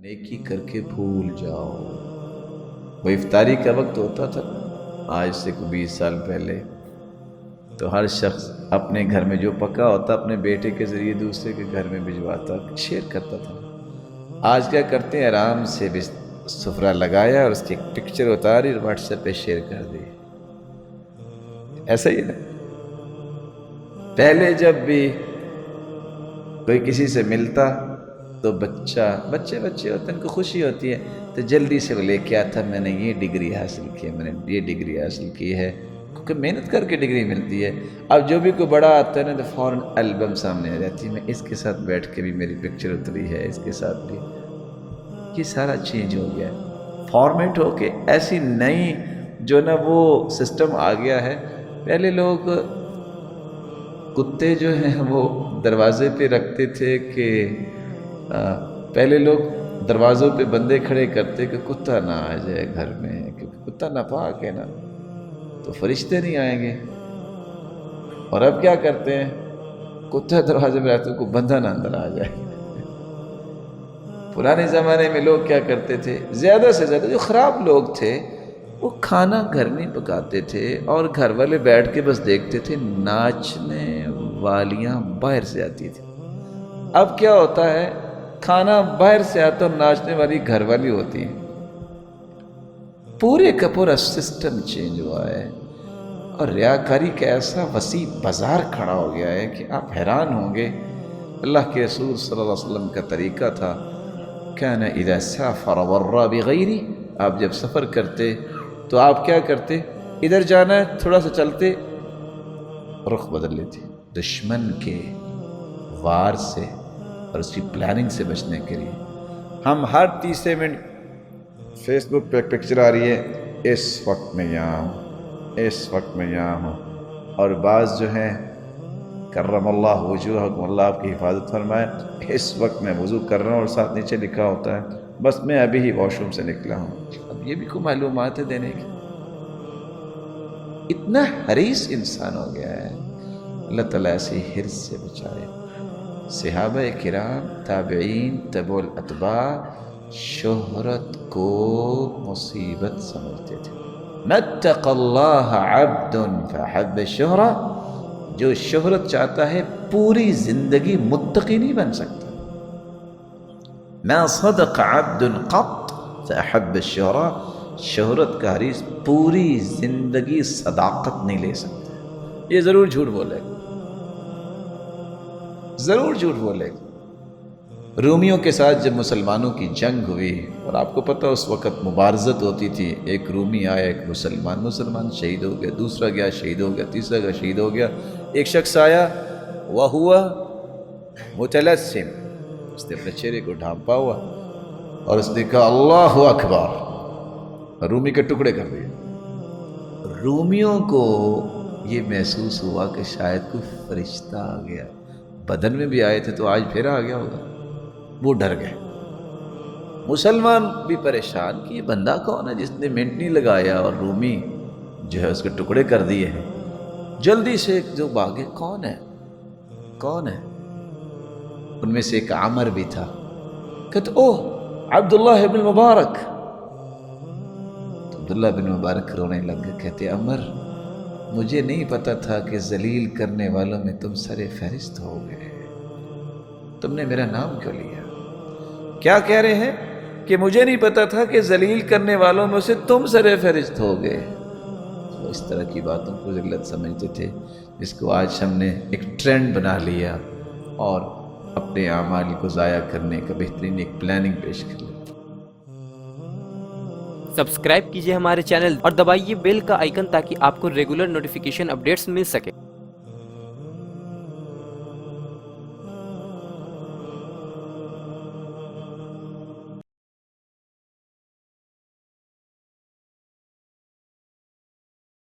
نیکی کر کے بھول جاؤ۔ وہ افطاری کا وقت ہوتا تھا آج سے 20 سال پہلے، تو ہر شخص اپنے گھر میں جو پکا ہوتا اپنے بیٹے کے ذریعے دوسرے کے گھر میں بھجواتا، شیئر کرتا تھا۔ آج کیا کرتے ہیں، آرام سے سفرہ لگایا اور اس کی ایک پکچر اتاری اور واٹس ایپ پہ شیئر کر دی۔ ایسا ہی نا، پہلے جب بھی کوئی کسی سے ملتا تو بچے ہوتے ہیں، ان کو خوشی ہوتی ہے تو جلدی سے وہ لے کے آتا، میں نے یہ ڈگری حاصل کی ہے، میں نے یہ ڈگری حاصل کی ہے، کیونکہ محنت کر کے ڈگری ملتی ہے۔ اب جو بھی کوئی بڑا آتا ہے نا تو فوراً البم سامنے آ جاتی ہے، میں اس کے ساتھ بیٹھ کے بھی میری پکچر اتری ہے، اس کے ساتھ بھی۔ یہ سارا چینج ہو گیا ہے، فارمیٹ ہو کے ایسی نئی جو نا وہ سسٹم آ گیا ہے۔ پہلے لوگ کتے جو ہیں وہ دروازے پہ رکھتے تھے کہ پہلے لوگ دروازوں پہ بندے کھڑے کرتے کہ کتا نہ آ جائے گھر میں، کیونکہ کتا ناپاک ہے نا، تو فرشتے نہیں آئیں گے۔ اور اب کیا کرتے ہیں، کتا دروازے پہ رہتے کو بندہ نہ اندر آ جائے۔ پرانے زمانے میں لوگ کیا کرتے تھے، زیادہ سے زیادہ جو خراب لوگ تھے وہ کھانا گھر میں پکاتے تھے اور گھر والے بیٹھ کے بس دیکھتے تھے، ناچنے والیاں باہر سے آتی تھی۔ اب کیا ہوتا ہے، کھانا باہر سے آتا اور ناچنے والی گھر والی ہوتی ہیں۔ پورے کا پورا سسٹم چینج ہوا ہے اور ریاکاری کا ایسا وسیع بازار کھڑا ہو گیا ہے کہ آپ حیران ہوں گے۔ اللہ کے رسول صلی اللہ علیہ وسلم کا طریقہ تھا، کان اذا سافر ورا بغیری، آپ جب سفر کرتے تو آپ کیا کرتے، ادھر جانا ہے تھوڑا سا چلتے، رخ بدل لیتے، دشمن کے وار سے اور اس کی پلاننگ سے بچنے کے لیے۔ ہم ہر تیسرے منٹ فیس بک پہ پکچر آ رہی ہے، اس وقت میں یہاں ہوں، اس وقت میں یہاں ہوں، اور بعض جو ہیں کرم اللہ وجوہکم، اللہ آپ کی حفاظت فرمائے، اس وقت میں وضو کر رہا ہوں اور ساتھ نیچے لکھا ہوتا ہے بس میں ابھی ہی واش روم سے نکلا ہوں۔ اب یہ بھی کوئی معلومات ہے دینے کی؟ اتنا حریص انسان ہو گیا ہے، اللہ تعالیٰ ایسے حرص سے بچائے۔ صحابہ کرام، تابعین، تبع الاتباع شہرت کو مصیبت سمجھتے تھے۔ نتق اللہ عبد فحب الشہرہ، جو شہرت چاہتا ہے پوری زندگی متقی نہیں بن سکتا۔ ما صدق عبد قط فحب الشہرہ، شہرت کا حریص پوری زندگی صداقت نہیں لے سکتا، یہ ضرور جھوٹ بولے گا، ضرور جھوٹ بولے گا۔ رومیوں کے ساتھ جب مسلمانوں کی جنگ ہوئی، اور آپ کو پتہ اس وقت مبارزت ہوتی تھی، ایک رومی آیا، ایک مسلمان شہید ہو گیا، دوسرا گیا شہید ہو گیا، تیسرا گیا شہید ہو گیا، ایک شخص آیا وہو متلسم، اس نے اپنے چہرے کو ڈھانپا ہوا اور اس نے کہا اللہ اکبر، رومی کے ٹکڑے کر دیے۔ رومیوں کو یہ محسوس ہوا کہ شاید کوئی فرشتہ آ گیا، بدن میں بھی آئے تھے تو آج پھر آ گیا ہوگا، وہ ڈر گئے۔ مسلمان بھی پریشان کہ یہ بندہ کون ہے جس نے منٹ نہیں لگایا اور رومی جو ہے اس کے ٹکڑے کر دیے ہیں۔ جلدی سے جو بھاگے، کون ہے کون ہے؟ ان میں سے ایک عمر بھی تھا، کہتے اوہ عبداللہ بن مبارک۔ تو عبداللہ بن مبارک رونے لگ گئے، کہتے عمر مجھے نہیں پتا تھا کہ ذلیل کرنے والوں میں تم سر فہرست ہو گئے، تم نے میرا نام کیوں لیا؟ کیا کہہ رہے ہیں کہ مجھے نہیں پتا تھا کہ ذلیل کرنے والوں میں سے تم سر فہرست ہو گئے۔ وہ اس طرح کی باتوں کو ذلت سمجھتے تھے، جس کو آج ہم نے ایک ٹرینڈ بنا لیا اور اپنے اعمال کو ضائع کرنے کا بہترین ایک پلاننگ پیش کر لیا۔ سبسکرائب کیجئے ہمارے چینل اور دبائیے بیل کا آئیکن تاکہ آپ کو ریگولر نوٹیفیکیشن اپڈیٹس مل سکے۔